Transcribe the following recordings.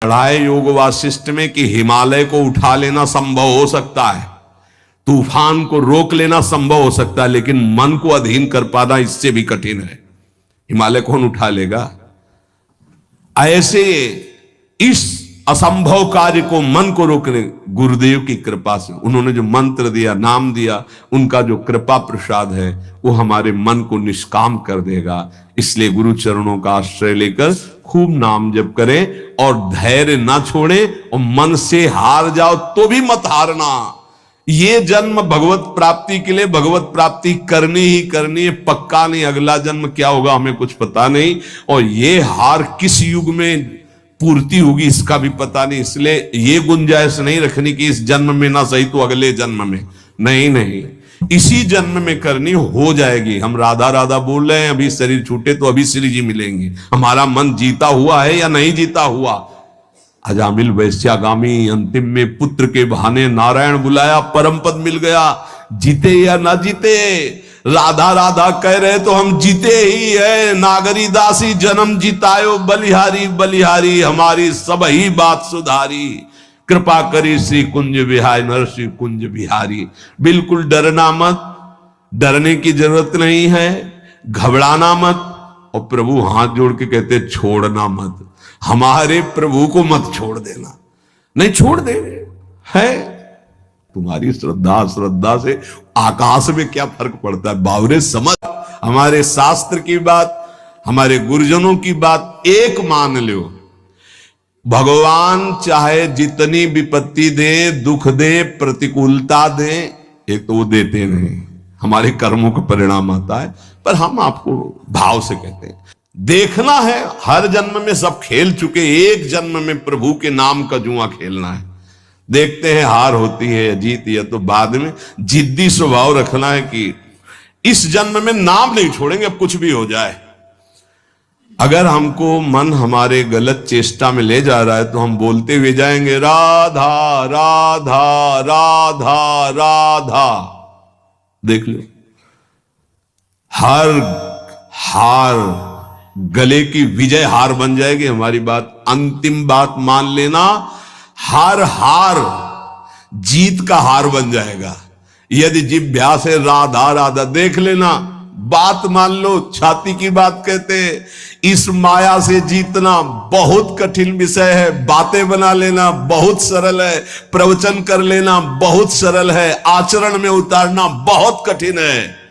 पढ़ाए योग वासिष्ठ में कि हिमालय को उठा लेना संभव हो सकता है, तूफान को रोक लेना संभव हो सकता है, लेकिन मन को अधीन कर पाना इससे भी कठिन है। हिमालय कौन उठा लेगा? ऐसे इस असंभव कार्य को, मन को रोकने, गुरुदेव की कृपा से, उन्होंने जो मंत्र दिया, नाम दिया, उनका जो कृपा प्रसाद है वो हमारे मन को निष्काम कर देगा। इसलिए गुरु चरणों का आश्रय लेकर खूब नाम जप करें और धैर्य ना छोड़ें, और मन से हार जाओ तो भी मत हारना। ये जन्म भगवत प्राप्ति के लिए भगवत प्राप्ति करनी ही करनी है, पक्का नहीं अगला जन्म क्या होगा हमें कुछ पता नहीं, और ये हार किस युग में पूर्ति होगी इसका भी पता नहीं। इसलिए ये गुंजाइश नहीं रखनी कि इस जन्म में ना सही तो अगले जन्म में, नहीं नहीं, इसी जन्म में करनी हो जाएगी। हम राधा राधा बोल रहे हैं, अभी शरीर छूटे तो अभी श्री जी मिलेंगे। हमारा मन जीता हुआ है या नहीं जीता हुआ? अजामिल वैश्यागामी अंतिम में पुत्र के बहाने नारायण बुलाया, परम पद मिल गया। जीते या ना जीते, राधा राधा कह रहे तो हम जीते ही है। नागरी दासी जन्म जितायो, बलिहारी बलिहारी हमारी सब ही बात सुधारी। कृपा करी श्री कुंज विहारी, नरसिंह कुंज बिहारी। बिल्कुल डरना मत, डरने की जरूरत नहीं है, घबराना मत। और प्रभु हाथ जोड़ के कहते छोड़ना मत, हमारे प्रभु को मत छोड़ देना। नहीं छोड़ दे है, तुम्हारी श्रद्धा से आकाश में क्या फर्क पड़ता है? बावरे समझ, हमारे शास्त्र की बात, हमारे गुरुजनों की बात एक मान लो। भगवान चाहे जितनी विपत्ति दे, दुख दे, प्रतिकूलता दे, एक तो वो देते नहीं, हमारे कर्मों का परिणाम आता है। पर हम आपको भाव से कहते हैं, देखना है। हर जन्म में सब खेल चुके, एक जन्म में प्रभु के नाम का जुआ खेलना है। देखते हैं हार होती है जीत, या तो बाद में जिद्दी स्वभाव रखना है कि इस जन्म में नाम नहीं छोड़ेंगे, अब कुछ भी हो जाए। अगर हमको मन हमारे गलत चेष्टा में ले जा रहा है तो हम बोलते हुए जाएंगे राधा राधा राधा राधा। देख लो, हर हार गले की विजय हार बन जाएगी हमारी बात। अंतिम बात मान लेना, हर हार जीत का हार बन जाएगा। यदि जिभ्या से राधा राधा, देख लेना, बात मान लो, छाती की बात कहते हैं। इस माया से जीतना बहुत कठिन विषय है, बातें बना लेना बहुत सरल है, प्रवचन कर लेना बहुत सरल है, आचरण में उतारना बहुत कठिन है।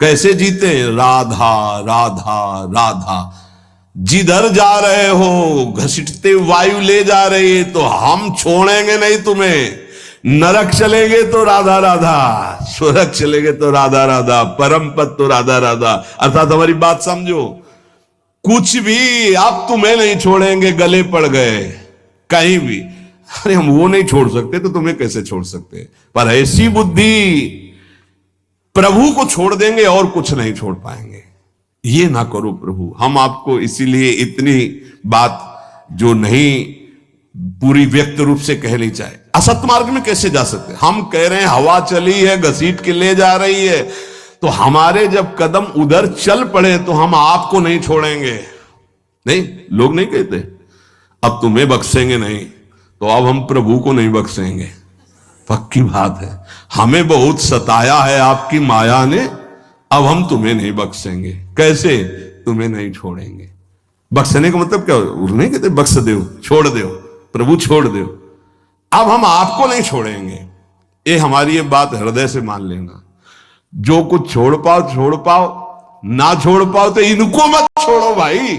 कैसे जीते? राधा राधा राधा। जिधर जा रहे हो घसीटते वायु ले जा रही है, तो हम छोड़ेंगे नहीं तुम्हें। नरक चलेंगे तो राधा राधा, स्वर्ग चलेंगे तो राधा राधा, परम पद तो राधा राधा। अर्थात हमारी बात समझो, कुछ भी आप तुम्हें नहीं छोड़ेंगे, गले पड़ गए कहीं भी। अरे हम वो नहीं छोड़ सकते तो तुम्हें कैसे छोड़ सकते? पर ऐसी बुद्धि, प्रभु को छोड़ देंगे और कुछ नहीं छोड़ पाएंगे। ये ना करो प्रभु। हम आपको इसीलिए इतनी बात जो नहीं पूरी व्यक्त रूप से कह ली जाए, असत मार्ग में कैसे जा सकते? हम कह रहे हैं हवा चली है, घसीट के ले जा रही है, तो हमारे जब कदम उधर चल पड़े तो हम आपको नहीं छोड़ेंगे। नहीं, लोग नहीं कहते अब तुम्हें बख्शेंगे नहीं, तो अब हम प्रभु को नहीं बख्शेंगे। पक्की बात है, हमें बहुत सताया है आपकी माया ने, अब हम तुम्हें नहीं बख्शेंगे। कैसे? तुम्हें नहीं छोड़ेंगे। बख्शने का मतलब क्या? नहीं कहते बख्श दो, छोड़ दो, प्रभु छोड़ दो। अब हम आपको नहीं छोड़ेंगे। ये हमारी ये बात हृदय से मान लेना। जो कुछ छोड़ पाओ, ना छोड़ पाओ तो इनको मत छोड़ो भाई।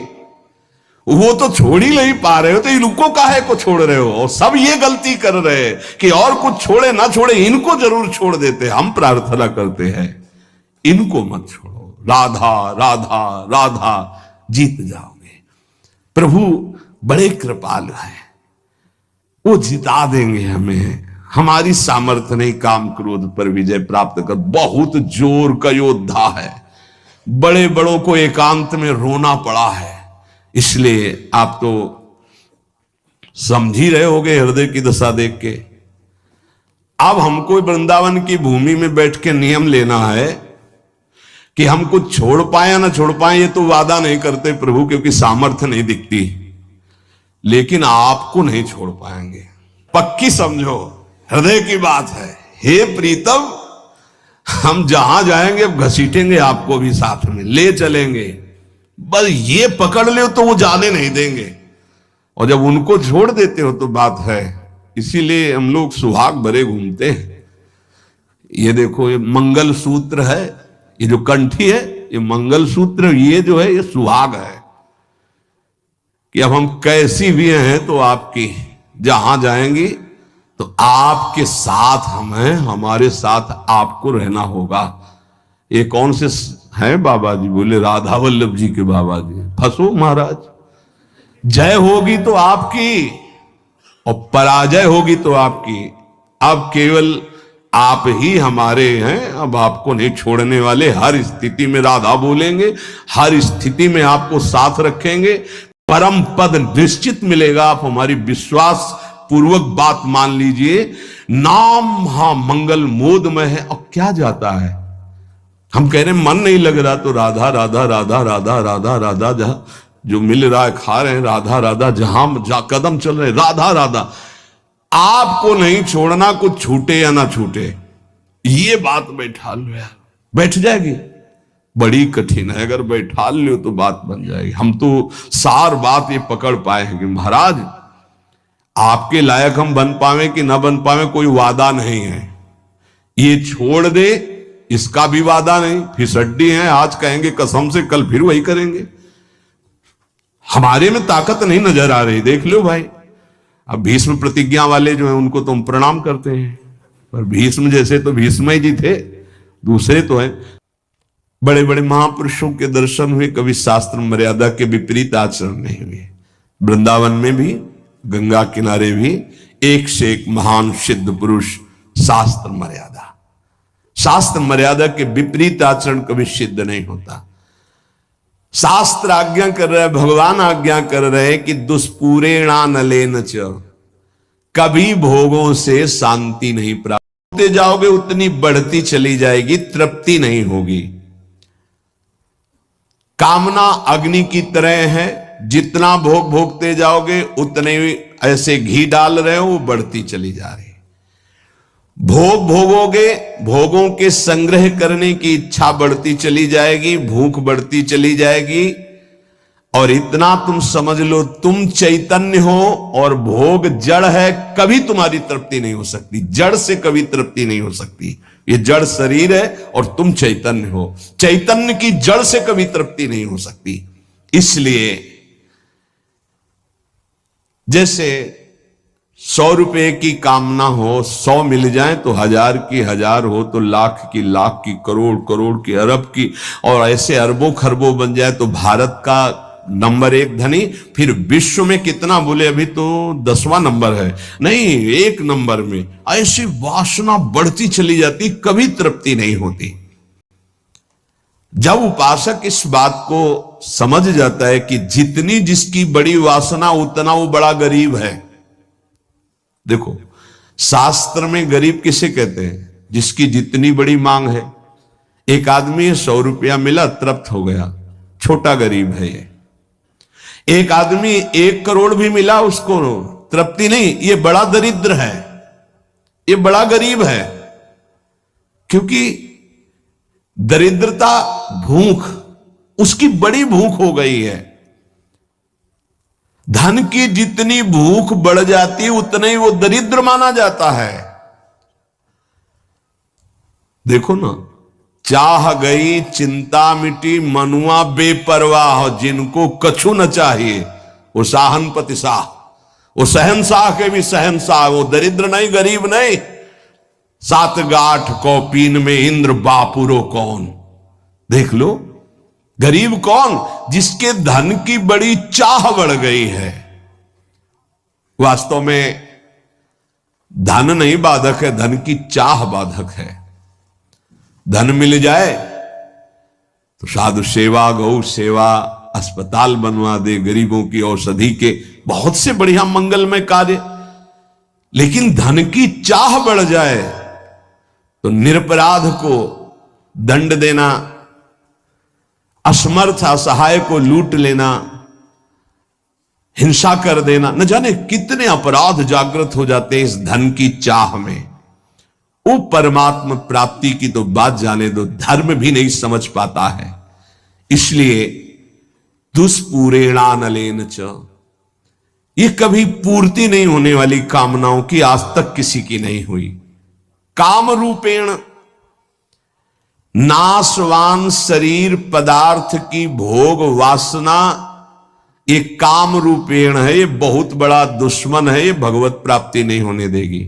वो तो छोड़ ही नहीं पा रहे हो तो इनको काहे को छोड़ रहे हो? और सब ये गलती कर रहे हैं कि और कुछ छोड़े ना छोड़े, इनको जरूर छोड़ देते। हम प्रार्थना करते हैं इनको मत छोड़ो। राधा राधा राधा, जीत जाओगे। प्रभु बड़े कृपालु हैं, वो जिता देंगे हमें। हमारी सामर्थ्य नहीं काम क्रोध पर विजय प्राप्त कर। बहुत जोर का योद्धा है, बड़े बड़ों को एकांत में रोना पड़ा है। इसलिए आप तो समझ ही रहे होगे हृदय की दशा देख के। अब हमको वृंदावन की भूमि में बैठ के नियम लेना है कि हम कुछ छोड़ पाए या ना छोड़ पाए, ये तो वादा नहीं करते प्रभु, क्योंकि सामर्थ्य नहीं दिखती। लेकिन आपको नहीं छोड़ पाएंगे, पक्की समझो, हृदय की बात है। हे प्रीतम, हम जहां जाएंगे अब घसीटेंगे आपको भी, साथ में ले चलेंगे, बस ये पकड़ ले तो वो जाने नहीं देंगे। और जब उनको छोड़ देते हो तो बात है। इसीलिए हम लोग सुहाग भरे घूमते हैं। ये देखो, ये मंगल सूत्र है, ये जो कंठी है ये मंगल सूत्र, ये जो है ये सुहाग है कि अब हम कैसी भी हैं तो आपकी, जहां जाएंगी तो आपके साथ हम हैं, हमारे साथ आपको रहना होगा। ये कौन से हैं बाबा जी? बोले राधा वल्लभ जी के बाबा जी। फंसो महाराज, जय होगी तो आपकी और पराजय होगी तो आपकी। अब केवल आप ही हमारे हैं, अब आपको नहीं छोड़ने वाले। हर स्थिति में राधा बोलेंगे, हर स्थिति में आपको साथ रखेंगे, परम पद निश्चित मिलेगा। आप हमारी विश्वास पूर्वक बात मान लीजिए। नाम हाँ मंगल मोद में है। अब क्या जाता है, हम कह रहे हैं मन नहीं लग रहा तो राधा राधा राधा राधा राधा राधा, जहां जो मिल रहा है खा रहे हैं, राधा राधा, जहां कदम चल रहे राधा राधा। आपको नहीं छोड़ना, कुछ छूटे या ना छूटे, ये बात बैठा लो यार, बैठ जाएगी। बड़ी कठिन है, अगर बैठा लो तो बात बन जाएगी। हम तो सार बात ये पकड़ पाए हैं कि महाराज आपके लायक हम बन पावे कि ना बन पावे कोई वादा नहीं है। ये छोड़ दे इसका भी वादा नहीं, फिसड्डी है, आज कहेंगे कसम से, कल फिर वही करेंगे। हमारे में ताकत नहीं नजर आ रही, देख लो भाई। अब भीष्म प्रतिज्ञा वाले जो हैं उनको तो हम प्रणाम करते हैं, पर भीष्म जैसे तो भीष्म जी थे, दूसरे तो हैं। बड़े बड़े महापुरुषों के दर्शन हुए, कभी शास्त्र मर्यादा के विपरीत आचरण नहीं हुए। वृंदावन में भी, गंगा किनारे भी एक से एक महान सिद्ध पुरुष। शास्त्र मर्यादा, शास्त्र मर्यादा के विपरीत आचरण कभी सिद्ध नहीं होता। शास्त्र आज्ञा कर रहे हैं, भगवान आज्ञा कर रहे हैं कि दुष्पूरेणा नलेन च, कभी भोगों से शांति नहीं प्राप्त होते जाओगे, उतनी बढ़ती चली जाएगी, तृप्ति नहीं होगी। कामना अग्नि की तरह है, जितना भोग भोगते जाओगे उतने ऐसे घी डाल रहे हो, वो बढ़ती चली जा रही। भोग भोगोगे, भोगों के संग्रह करने की इच्छा बढ़ती चली जाएगी, भूख बढ़ती चली जाएगी। और इतना तुम समझ लो, तुम चैतन्य हो और भोग जड़ है, कभी तुम्हारी तृप्ति नहीं हो सकती। जड़ से कभी तृप्ति नहीं हो सकती। ये जड़ शरीर है और तुम चैतन्य हो, चैतन्य की जड़ से कभी तृप्ति नहीं हो सकती। इसलिए जैसे 100 रुपए की कामना हो, 100 मिल जाए तो 1000 की 1000 हो तो लाख की लाख की, करोड़ करोड़ की, अरब की, और ऐसे अरबों खरबों बन जाए तो भारत का नंबर 1 धनी। फिर विश्व में कितना बोले, अभी तो 10वां नंबर है, नहीं 1 नंबर में। ऐसी वासना बढ़ती चली जाती, कभी तृप्ति नहीं होती। जब उपासक इस बात को समझ जाता है कि जितनी जिसकी बड़ी वासना उतना वो बड़ा गरीब है। देखो शास्त्र में गरीब किसे कहते हैं? जिसकी जितनी बड़ी मांग है। एक आदमी 100 रुपया मिला, तृप्त हो गया, छोटा गरीब है ये। एक आदमी 1 करोड़ भी मिला, उसको तृप्ति नहीं, ये बड़ा दरिद्र है, ये बड़ा गरीब है। क्योंकि दरिद्रता भूख, उसकी बड़ी भूख हो गई है। धन की जितनी भूख बढ़ जाती है उतना ही वो दरिद्र माना जाता है। देखो ना, चाह गई चिंता मिटी, मनुआ बेपरवाह, जिनको कछु न चाहिए वो साहनपति शाह, वो शहनशाह के भी शहनशाह, वो दरिद्र नहीं गरीब नहीं। 7 गांठ कौपीन में इंद्र बापुरो कौन। देख लो, गरीब कौन? जिसके धन की बड़ी चाह बढ़ गई है। वास्तव में धन नहीं बाधक है, धन की चाह बाधक है। धन मिल जाए तो साधु सेवा, गौ सेवा, अस्पताल बनवा दे, गरीबों की औषधि के बहुत से बढ़िया मंगलमय कार्य। लेकिन धन की चाह बढ़ जाए तो निरपराध को दंड देना, असमर्थ असहाय को लूट लेना, हिंसा कर देना, न जाने कितने अपराध जागृत हो जाते हैं इस धन की चाह में। वो परमात्मा प्राप्ति की तो बात जाने दो, धर्म भी नहीं समझ पाता है। इसलिए दुष्पूरेणानलेन च, ये कभी पूर्ति नहीं होने वाली कामनाओं की आज तक किसी की नहीं हुई। काम रूपेण, नाशवान शरीर पदार्थ की भोग वासना, ये काम रूपेण है, ये बहुत बड़ा दुश्मन है, ये भगवत प्राप्ति नहीं होने देगी।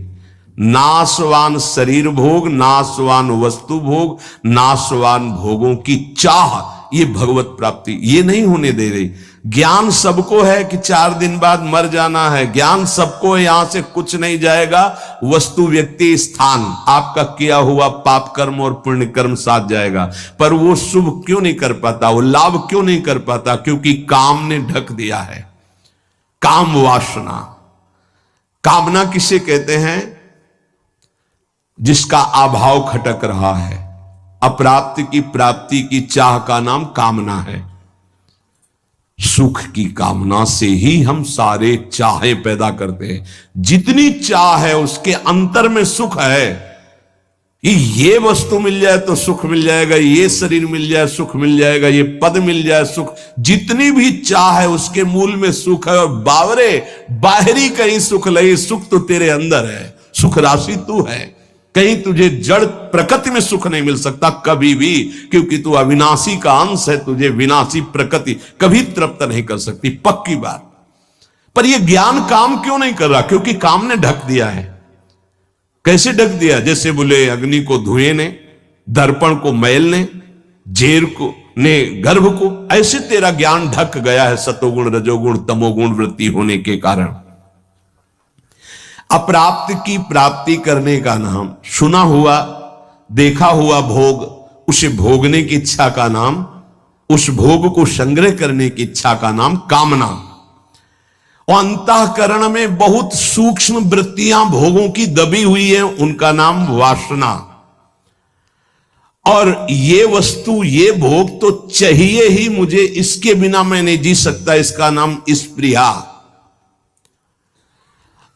नाशवान शरीर भोग, नाशवान वस्तु भोग, नाशवान भोगों की चाह, ये भगवत प्राप्ति ये नहीं होने दे रही। ज्ञान सबको है कि 4 दिन बाद मर जाना है, ज्ञान सबको है, यहां से कुछ नहीं जाएगा, वस्तु व्यक्ति स्थान आपका किया हुआ पाप कर्म और पुण्य कर्म साथ जाएगा, पर वो शुभ क्यों नहीं कर पाता, वो लाभ क्यों नहीं कर पाता? क्योंकि काम ने ढक दिया है। काम वासना, कामना किसे कहते हैं? जिसका अभाव खटक रहा है, अप्राप्त की प्राप्ति की चाह का नाम कामना है। सुख की कामना से ही हम सारे चाहे पैदा करते हैं। जितनी चाह है उसके अंतर में सुख है। ये वस्तु मिल जाए तो सुख मिल जाएगा, ये शरीर मिल जाए सुख मिल जाएगा, ये पद मिल जाए सुख, जितनी भी चाह है उसके मूल में सुख है। और बावरे बाहरी कहीं सुख नहीं, सुख तो तेरे अंदर है, सुख राशि तू है। कहीं तुझे जड़ प्रकृति में सुख नहीं मिल सकता कभी भी, क्योंकि तू अविनाशी का अंश है, तुझे विनाशी प्रकृति कभी तृप्त नहीं कर सकती, पक्की बात। पर यह ज्ञान काम क्यों नहीं कर रहा? क्योंकि काम ने ढक दिया है। कैसे ढक दिया? जैसे बोले अग्नि को धुएं ने, दर्पण को मैल ने, जेर को ने गर्भ को, ऐसे तेरा ज्ञान ढक गया है सतोगुण रजोगुण तमोगुण वृत्ति होने के कारण। अप्राप्त की प्राप्ति करने का नाम, सुना हुआ देखा हुआ भोग, उसे भोगने की इच्छा का नाम, उस भोग को संग्रह करने की इच्छा का नाम कामना। और अंतःकरण में बहुत सूक्ष्म वृत्तियां भोगों की दबी हुई है, उनका नाम वासना। और ये वस्तु ये भोग तो चाहिए ही मुझे, इसके बिना मैं नहीं जी सकता, इसका नाम स्पृहा।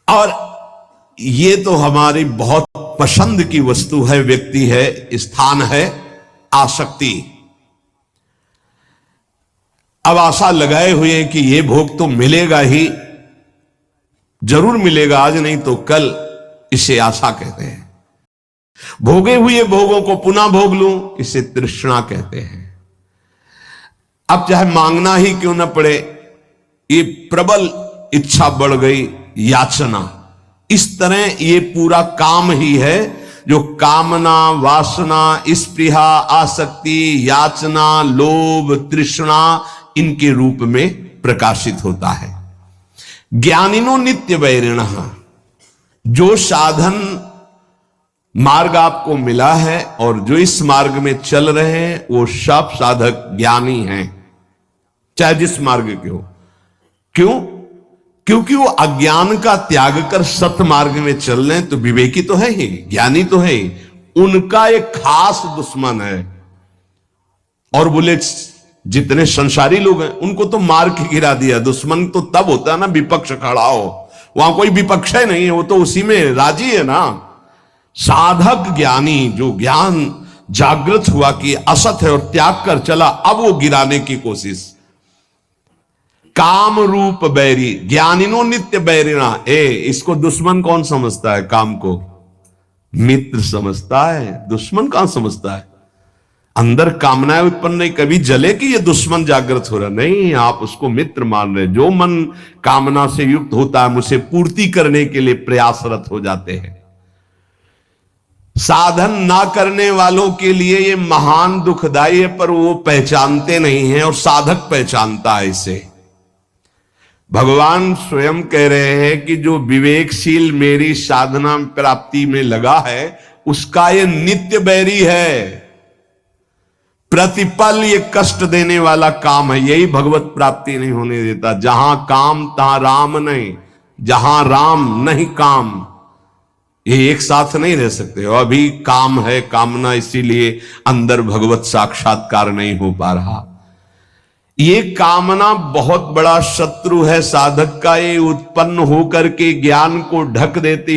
और ये तो हमारी बहुत पसंद की वस्तु है, व्यक्ति है, स्थान है, आसक्ति। अब आशा लगाए हुए हैं कि ये भोग तो मिलेगा ही, जरूर मिलेगा, आज नहीं तो कल, इसे आशा कहते हैं। भोगे हुए भोगों को पुनः भोग लूं, इसे तृष्णा कहते हैं। अब चाहे मांगना ही क्यों न पड़े, ये प्रबल इच्छा बढ़ गई, याचना। इस तरह ये पूरा काम ही है जो कामना, वासना, स्पृहा, आसक्ति, याचना, लोभ, तृष्णा, इनके रूप में प्रकाशित होता है। ज्ञानिनो नित्य वैरिणः, जो साधन मार्ग आपको मिला है और जो इस मार्ग में चल रहे हैं, वो सब साधक ज्ञानी हैं, चाहे जिस मार्ग के हो। क्यों? क्योंकि वो अज्ञान का त्याग कर सत्य मार्ग में चल रहे हैं, तो विवेकी तो है ही, ज्ञानी तो है ही। उनका एक खास दुश्मन है। और बोले जितने संसारी लोग हैं उनको तो मार के गिरा दिया। दुश्मन तो तब होता है ना विपक्ष खड़ा हो, वहां कोई विपक्ष है नहीं है, वो तो उसी में राजी है ना। साधक ज्ञानी, जो ज्ञान जागृत हुआ कि असत है और त्याग कर चला, अब वो गिराने की कोशिश। काम रूप बैरी, ज्ञानिनो नित्य बैरिणा। इसको दुश्मन कौन समझता है? काम को मित्र समझता है, दुश्मन कहां समझता है? अंदर कामनाएं उत्पन्न नहीं, कभी जले कि ये दुश्मन जागृत हो रहा, नहीं, आप उसको मित्र मान रहे। जो मन कामना से युक्त होता है, उसे पूर्ति करने के लिए प्रयासरत हो जाते हैं। साधन ना करने वालों के लिए ये महान दुखदाई है, पर वो पहचानते नहीं हैं और साधक पहचानता है इसे। भगवान स्वयं कह रहे हैं कि जो विवेकशील मेरी साधना प्राप्ति में लगा है, उसका ये नित्य बैरी है। प्रतिपल ये कष्ट देने वाला काम है, यही भगवत प्राप्ति नहीं होने देता। जहां काम तहां राम नहीं, जहां राम नहीं काम, ये एक साथ नहीं रह सकते। और अभी काम है, कामना, इसीलिए अंदर भगवत साक्षात्कार नहीं हो पा रहा। ये कामना बहुत बड़ा शत्रु है साधक का। ये उत्पन्न होकर के ज्ञान को ढक देती